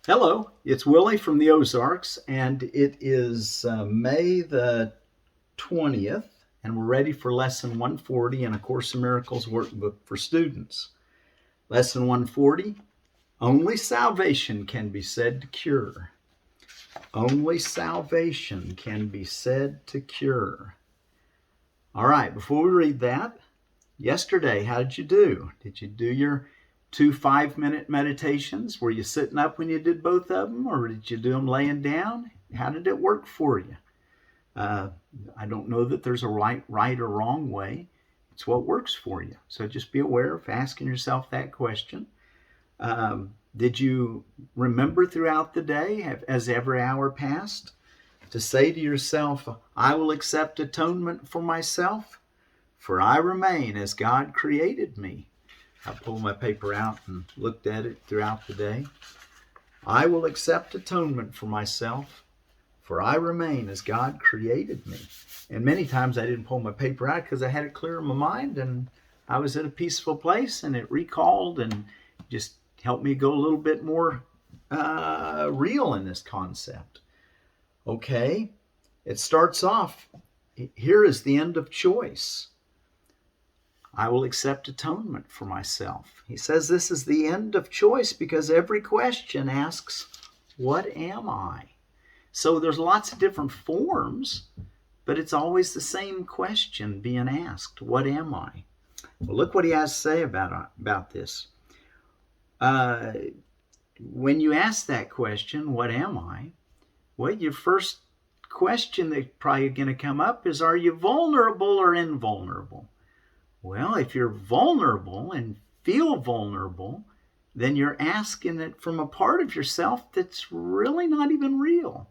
Hello, it's Willie from the Ozarks, and it is May the 20th, and we're ready for Lesson 140 in A Course in Miracles Workbook for Students. Lesson 140, only salvation can be said to cure. Only salvation can be said to cure. All right, before we read that, yesterday, how did you do? Did you do your 2 5-minute meditations? Were you sitting up when you did both of them, or did you do them laying down? How did it work for you? I don't know that there's a right or wrong way. It's what works for you. So just be aware of asking yourself that question. Did you remember throughout the day, as every hour passed, to say to yourself, I will accept atonement for myself, for I remain as God created me? I pulled my paper out and looked at it throughout the day. I will accept atonement for myself, for I remain as God created me. And many times I didn't pull my paper out because I had it clear in my mind and I was at a peaceful place, and it recalled and just helped me go a little bit more real in this concept. Okay, it starts off, here is the end of choice. I will accept atonement for myself. He says this is the end of choice because every question asks, what am I? So there's lots of different forms, but it's always the same question being asked, what am I? Well, look what he has to say about this. When you ask that question, what am I? Well, your first question that's probably going to come up is, are you vulnerable or invulnerable? Well, if you're vulnerable and feel vulnerable, then you're asking it from a part of yourself that's really not even real.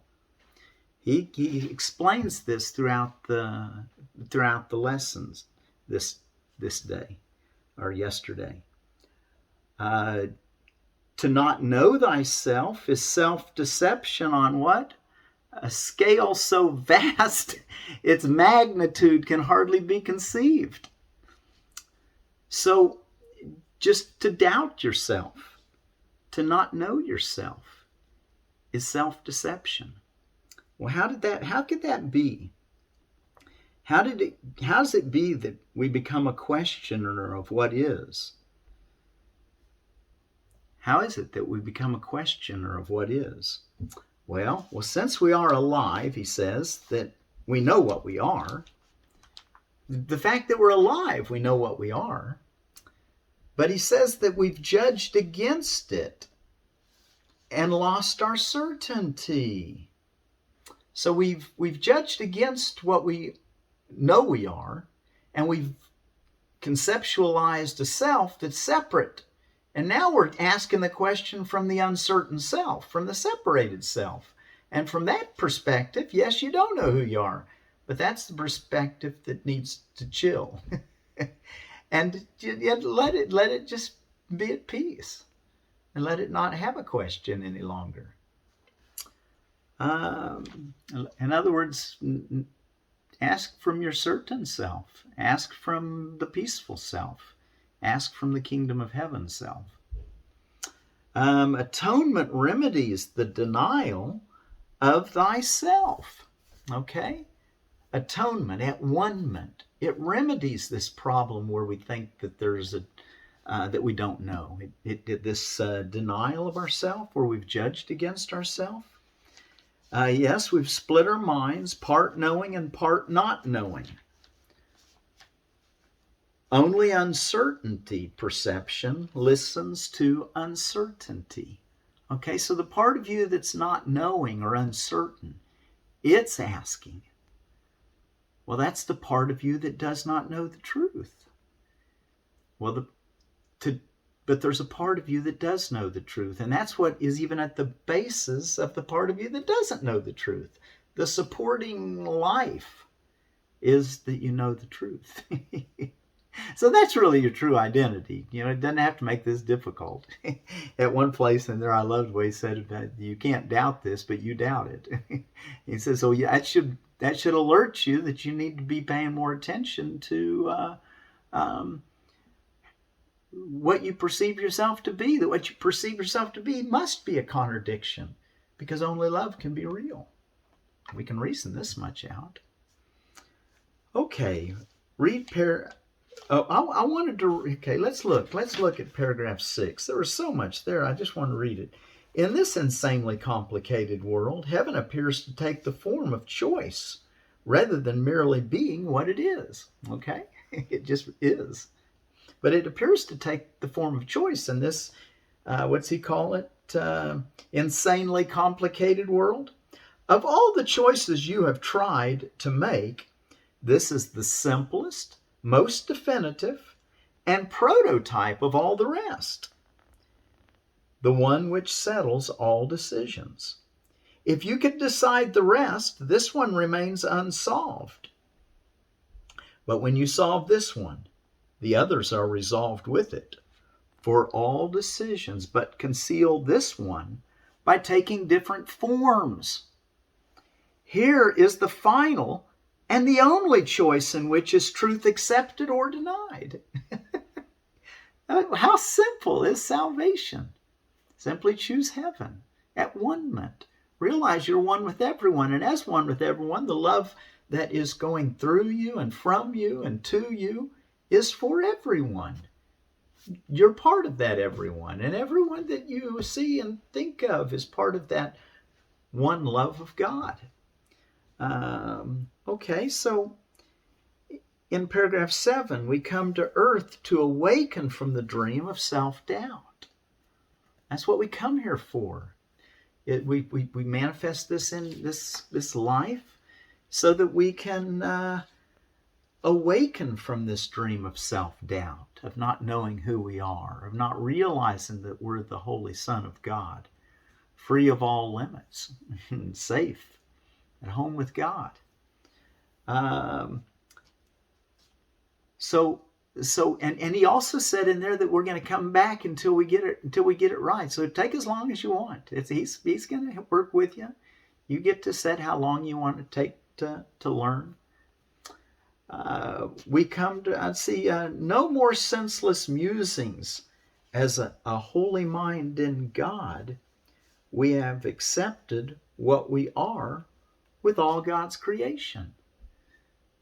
He explains this throughout the lessons this day or yesterday. To not know thyself is self-deception on what? A scale so vast its magnitude can hardly be conceived. So just to doubt yourself, to not know yourself, is self-deception. Well, how could that be? How does it be that we become a questioner of what is? How is it that we become a questioner of what is? Well, since we are alive, he says that we know what we are. The fact that we're alive, we know what we are. But he says that we've judged against it and lost our certainty. So we've judged against what we know we are, and we've conceptualized a self that's separate. And now we're asking the question from the uncertain self, from the separated self. And from that perspective, yes, you don't know who you are, but that's the perspective that needs to chill. And let it just be at peace, and let it not have a question any longer. In other words, ask from your certain self, ask from the peaceful self, ask from the kingdom of heaven self. Atonement remedies the denial of thyself. Okay? Atonement, at one-ment, it remedies this problem where we think that there's that we don't know. This denial of ourself, where we've judged against ourself. Yes, we've split our minds, part knowing and part not knowing. Only uncertainty perception listens to uncertainty. Okay, so the part of you that's not knowing or uncertain, it's asking. Well, that's the part of you that does not know the truth. Well, but there's a part of you that does know the truth, and that's what is even at the basis of the part of you that doesn't know the truth. The supporting life is that you know the truth. So that's really your true identity. It doesn't have to make this difficult. At one place in there, I loved what he said about, you can't doubt this, but you doubt it. He says, so yeah, that should alert you that you need to be paying more attention to what you perceive yourself to be, that what you perceive yourself to be must be a contradiction, because only love can be real. We can reason this much out. Okay, read I wanted to. Okay, let's look at paragraph 6. There was so much there. I just want to read it. In this insanely complicated world, heaven appears to take the form of choice rather than merely being what it is. Okay, it just is. But it appears to take the form of choice in this, what's he call it? Insanely complicated world. Of all the choices you have tried to make, this is the simplest, most definitive, and prototype of all the rest. The one which settles all decisions. If you could decide the rest, this one remains unsolved. But when you solve this one, the others are resolved with it. For all decisions but conceal this one by taking different forms. Here is the final and the only choice in which is truth accepted or denied. How simple is salvation? Simply choose heaven at one-ment. Realize you're one with everyone, and as one with everyone, the love that is going through you and from you and to you is for everyone. You're part of that everyone, and everyone that you see and think of is part of that one love of God. Okay, so in paragraph 7, we come to earth to awaken from the dream of self-doubt. That's what we come here for. We manifest this in this life so that we can awaken from this dream of self-doubt, of not knowing who we are, of not realizing that we're the Holy Son of God, free of all limits, safe, at home with God. And he also said in there that we're going to come back until we get it right. So take as long as you want. He's going to work with you. You get to set how long you want to take to learn. We come to see no more senseless musings as a holy mind in God. We have accepted what we are with all God's creation.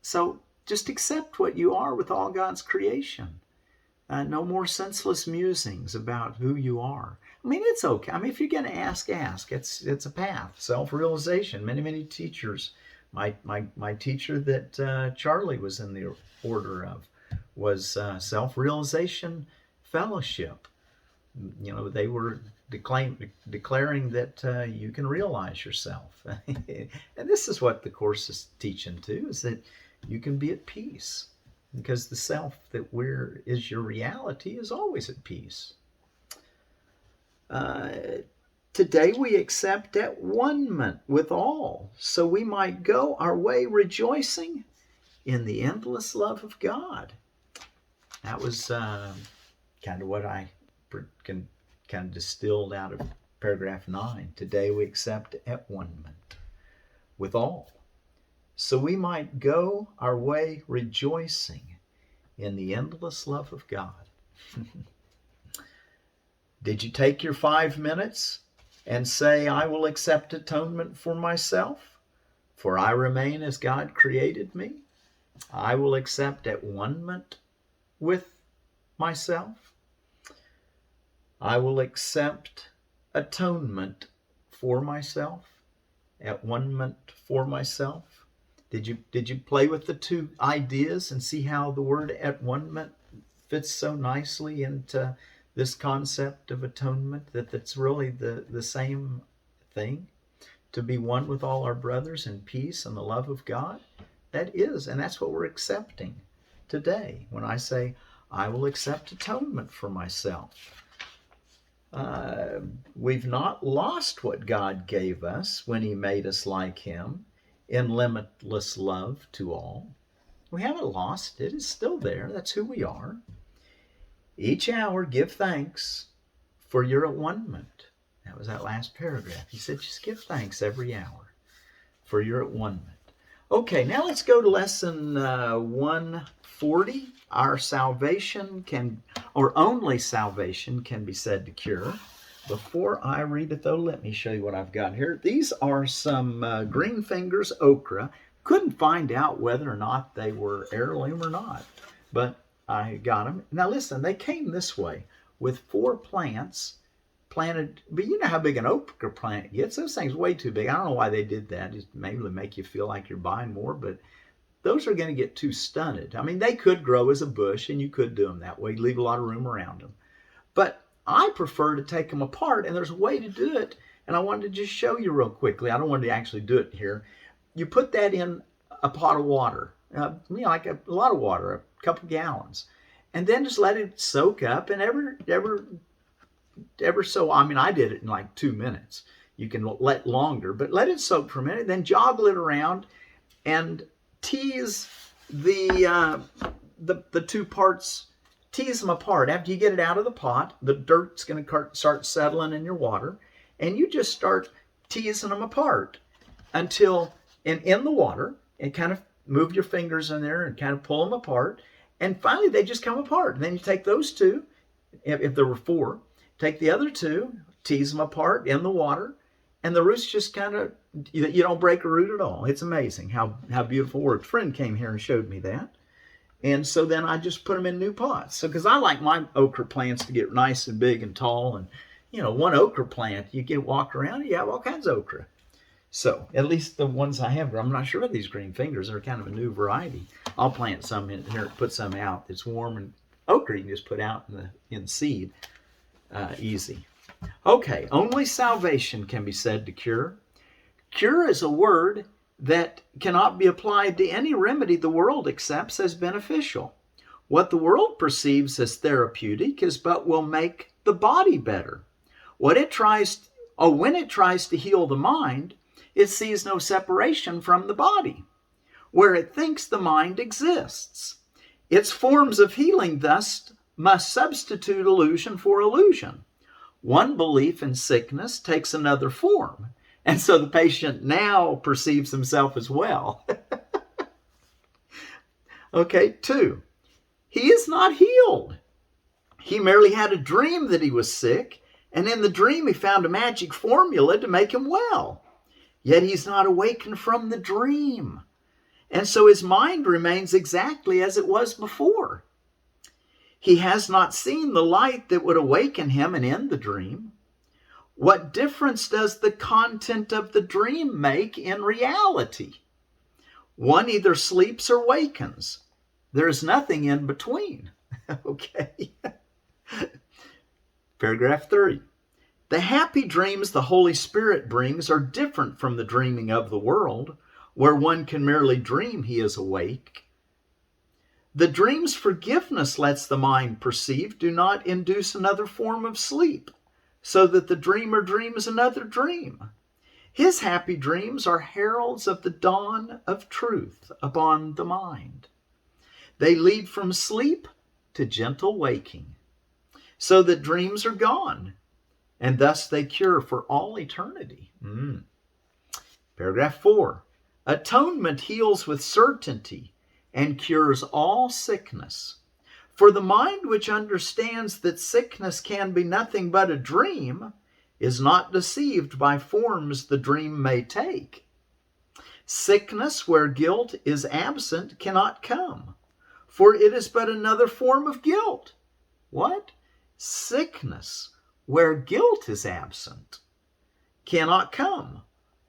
So just accept what you are with all God's creation. No more senseless musings about who you are. I mean, it's okay. I mean, if you're going to ask. It's a path, self-realization. Many teachers. My teacher that Charlie was in the order of was Self-Realization Fellowship. You know, they were declaring that you can realize yourself. And this is what the Course is teaching too, is that you can be at peace, because the self that is your reality is always at peace. Today we accept at one-ment with all, so we might go our way rejoicing in the endless love of God. That was kind of what I kind of distilled out of paragraph 9. Today we accept at one-ment with all, so we might go our way rejoicing in the endless love of God. Did you take your 5 minutes and say, I will accept atonement for myself, for I remain as God created me? I will accept at one-ment with myself. I will accept atonement for myself, at one-ment for myself. Did you play with the two ideas and see how the word at one-ment fits so nicely into this concept of atonement, that's really the same thing? To be one with all our brothers in peace and the love of God? That is, and that's what we're accepting today. When I say, I will accept atonement for myself. We've not lost what God gave us when he made us like him in limitless love to all. We haven't lost it. It's still there. That's who we are. Each hour give thanks, for you're at one-ment. That was that last paragraph. He said, just give thanks every hour, for you're at one-ment. Okay, now let's go to lesson 140. Our salvation or only salvation can be said to cure. Before I read it though, let me show you what I've got here. These are some green fingers okra. Couldn't find out whether or not they were heirloom or not, but I got them. Now listen, they came this way with 4 plants planted, but you know how big an okra plant gets. Those things way too big. I don't know why they did that. Just maybe to make you feel like you're buying more, but those are going to get too stunted. I mean, they could grow as a bush, and you could do them that way, leave a lot of room around them. But I prefer to take them apart, and there's a way to do it, and I wanted to just show you real quickly. I don't want to actually do it here. You put that in a pot of water, like a lot of water, a couple gallons, and then just let it soak up, and ever so, I mean, I did it in like 2 minutes. You can let longer, but let it soak for a minute, then joggle it around and tease the 2 parts, tease them apart. After you get it out of the pot, the dirt's going to start settling in your water, and you just start teasing them apart until in the water, and kind of move your fingers in there and kind of pull them apart, and finally they just come apart. And then you take those 2, if there were 4, take the other 2, tease them apart in the water, and the roots just kind of, you don't break a root at all. It's amazing how beautiful it works. A friend came here and showed me that. And so then I just put them in new pots. So, because I like my okra plants to get nice and big and tall. And, one okra plant, you can walk around, you have all kinds of okra. So, at least the ones I have, I'm not sure about these green fingers. They're kind of a new variety. I'll plant some in here, put some out that's warm. And okra you can just put out in seed. Easy. Okay, only salvation can be said to cure. Cure is a word that cannot be applied to any remedy the world accepts as beneficial. What the world perceives as therapeutic is but will make the body better. When it tries to heal the mind, it sees no separation from the body, where it thinks the mind exists. Its forms of healing thus must substitute illusion for illusion. One belief in sickness takes another form, and so the patient now perceives himself as well. Okay, 2. He is not healed. He merely had a dream that he was sick, and in the dream he found a magic formula to make him well. Yet he's not awakened from the dream, and so his mind remains exactly as it was before. He has not seen the light that would awaken him and end the dream. What difference does the content of the dream make in reality? One either sleeps or wakens. There is nothing in between. Okay. Paragraph 3. The happy dreams the Holy Spirit brings are different from the dreaming of the world, where one can merely dream he is awake. The dreams forgiveness lets the mind perceive do not induce another form of sleep, so that the dreamer dreams another dream. His happy dreams are heralds of the dawn of truth upon the mind. They lead from sleep to gentle waking, so that dreams are gone, and thus they cure for all eternity. Paragraph 4. Atonement heals with certainty and cures all sickness. For the mind which understands that sickness can be nothing but a dream is not deceived by forms the dream may take. Sickness where guilt is absent cannot come, for it is but another form of guilt. What? Sickness where guilt is absent cannot come,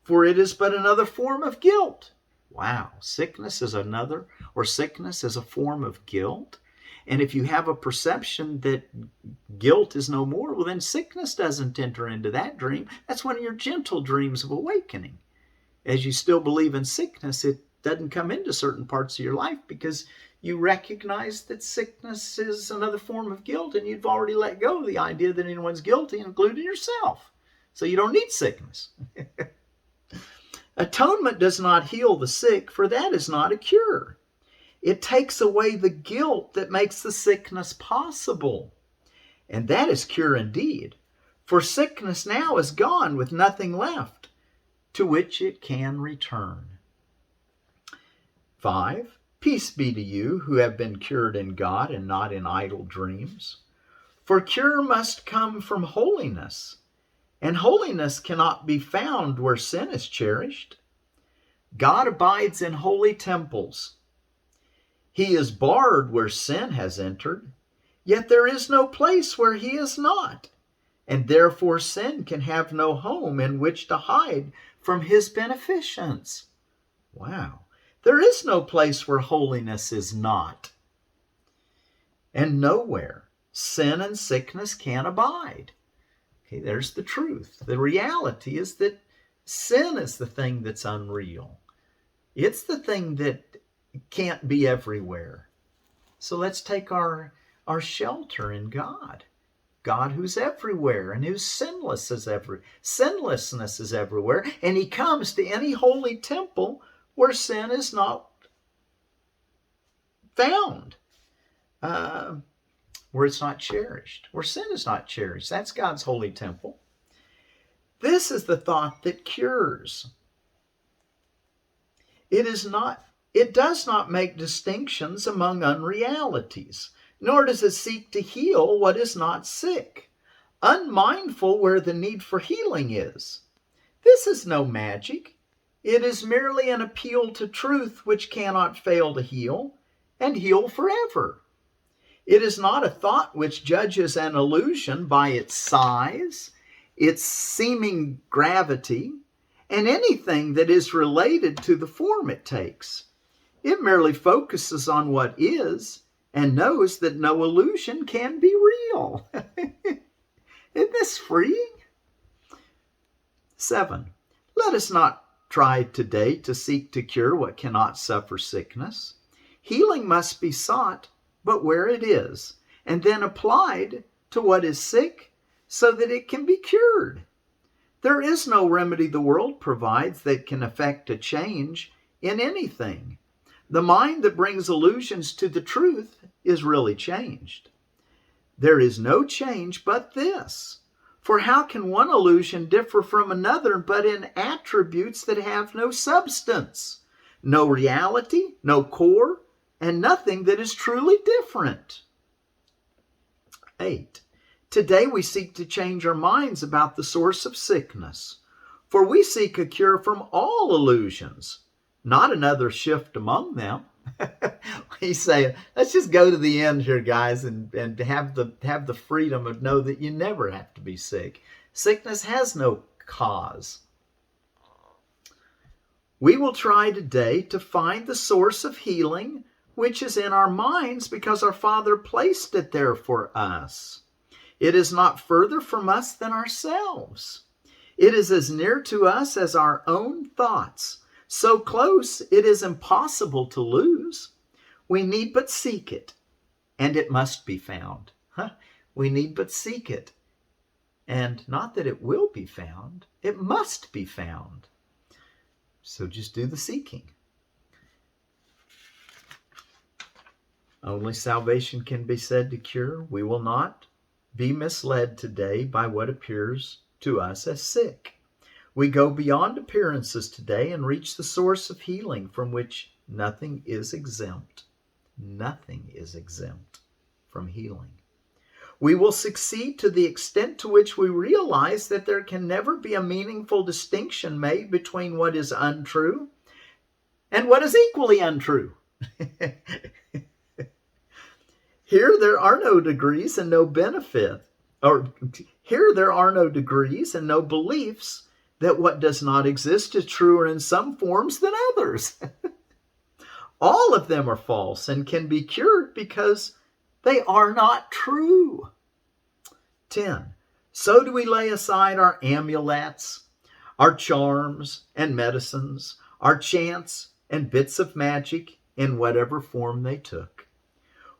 for it is but another form of guilt. Wow, sickness is a form of guilt. And if you have a perception that guilt is no more, well, then sickness doesn't enter into that dream. That's one of your gentle dreams of awakening. As you still believe in sickness, it doesn't come into certain parts of your life because you recognize that sickness is another form of guilt, and you've already let go of the idea that anyone's guilty, including yourself. So you don't need sickness. Atonement does not heal the sick, for that is not a cure. It takes away the guilt that makes the sickness possible. And that is cure indeed, for sickness now is gone with nothing left to which it can return. 5. Peace be to you who have been cured in God and not in idle dreams. For cure must come from holiness, and holiness cannot be found where sin is cherished. God abides in holy temples. He is barred where sin has entered, yet there is no place where he is not, and therefore sin can have no home in which to hide from his beneficence. Wow. There is no place where holiness is not. And nowhere sin and sickness can abide. Okay, there's the truth. The reality is that sin is the thing that's unreal. It's the thing that can't be everywhere. So let's take our shelter in God. God who's everywhere and whose sinlessness is everywhere. And he comes to any holy temple where sin is not found, where it's not cherished, where sin is not cherished. That's God's holy temple. This is the thought that cures. It does not make distinctions among unrealities, nor does it seek to heal what is not sick, unmindful where the need for healing is. This is no magic. It is merely an appeal to truth which cannot fail to heal, and heal forever. It is not a thought which judges an illusion by its size, its seeming gravity, and anything that is related to the form it takes. It merely focuses on what is and knows that no illusion can be real. Isn't this freeing? 7. Let us not try today to seek to cure what cannot suffer sickness. Healing must be sought, but where it is, and then applied to what is sick so that it can be cured. There is no remedy the world provides that can effect a change in anything. The mind that brings illusions to the truth is really changed. There is no change but this. For how can one illusion differ from another but in attributes that have no substance, no reality, no core, and nothing that is truly different? 8. Today we seek to change our minds about the source of sickness, for we seek a cure from all illusions, not another shift among them. He's saying, let's just go to the end here, guys, and have the freedom of know that you never have to be sick. Sickness has no cause. We will try today to find the source of healing, which is in our minds because our Father placed it there for us. It is not further from us than ourselves. It is as near to us as our own thoughts. So close, it is impossible to lose. We need but seek it, and it must be found. We need but seek it, and not that it will be found, it must be found. So just do the seeking. Only salvation can be said to cure. We will not be misled today by what appears to us as sick. We go beyond appearances today and reach the source of healing from which nothing is exempt. Nothing is exempt from healing. We will succeed to the extent to which we realize that there can never be a meaningful distinction made between what is untrue and what is equally untrue. Here there are no degrees and no benefit, or here there are no degrees and no beliefs that what does not exist is truer in some forms than others. All of them are false and can be cured because they are not true. 10. So do we lay aside our amulets, our charms and medicines, our chants and bits of magic in whatever form they took.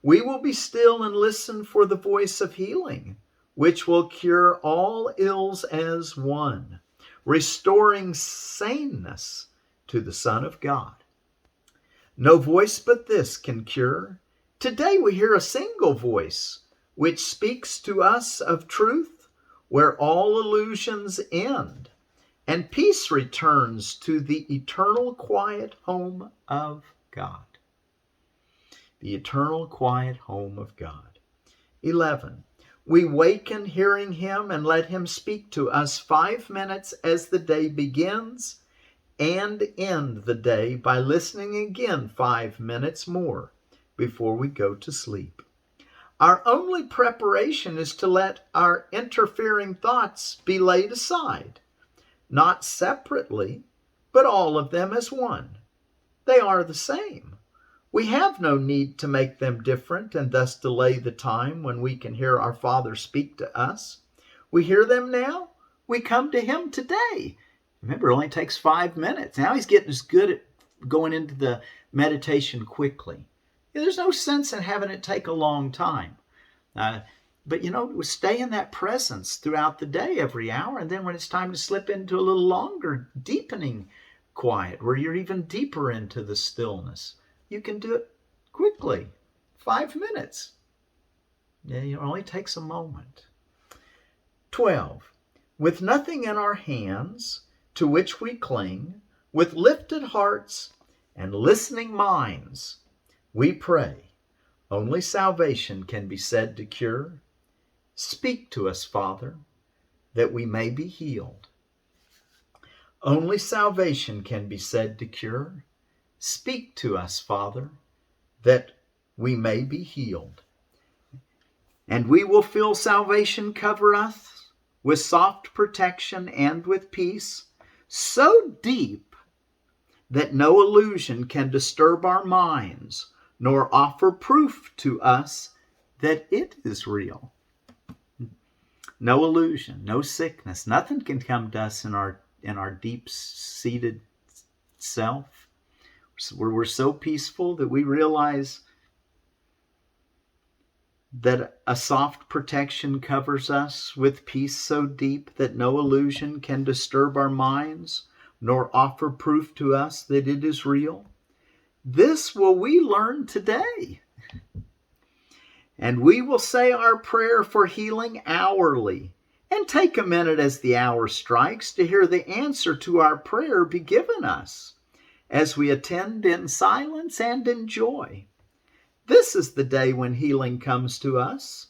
We will be still and listen for the voice of healing, which will cure all ills as one, restoring saneness to the Son of God. No voice but this can cure. Today we hear a single voice, which speaks to us of truth, where all illusions end, and peace returns to the eternal quiet home of God. The eternal quiet home of God. 11. We waken hearing him and let him speak to us 5 minutes as the day begins, and end the day by listening again 5 minutes more before we go to sleep. Our only preparation is to let our interfering thoughts be laid aside, not separately, but all of them as one. They are the same. We have no need to make them different and thus delay the time when we can hear our Father speak to us. We hear them now. We come to him today. Remember, it only takes 5 minutes. Now he's getting us good at going into the meditation quickly. There's no sense in having it take a long time. But stay in that presence throughout the day, every hour. And then when it's time to slip into a little longer, deepening quiet, where you're even deeper into the stillness, you can do it quickly. 5 minutes. It only takes a moment. 12. With nothing in our hands to which we cling, with lifted hearts and listening minds, we pray. Only salvation can be said to cure. Speak to us, Father, that we may be healed. Only salvation can be said to cure. Speak to us, Father, that we may be healed. And we will feel salvation cover us with soft protection and with peace, so deep that no illusion can disturb our minds, nor offer proof to us that it is real. No illusion, no sickness, nothing can come to us in our deep-seated self, where we're so peaceful that we realize that a soft protection covers us with peace so deep that no illusion can disturb our minds, nor offer proof to us that it is real. This will we learn today. And we will say our prayer for healing hourly, and take a minute as the hour strikes to hear the answer to our prayer be given us, as we attend in silence and in joy. This is the day when healing comes to us.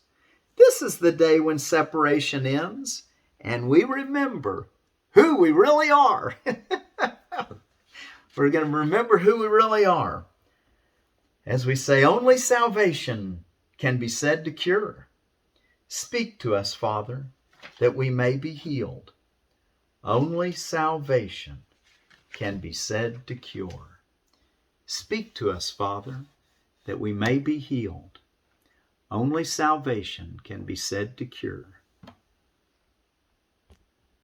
This is the day when separation ends, and we remember who we really are. We're going to remember who we really are. As we say, only salvation can be said to cure. Speak to us, Father, that we may be healed. Only salvation can be said to cure. Speak to us, Father, that we may be healed. Only salvation can be said to cure.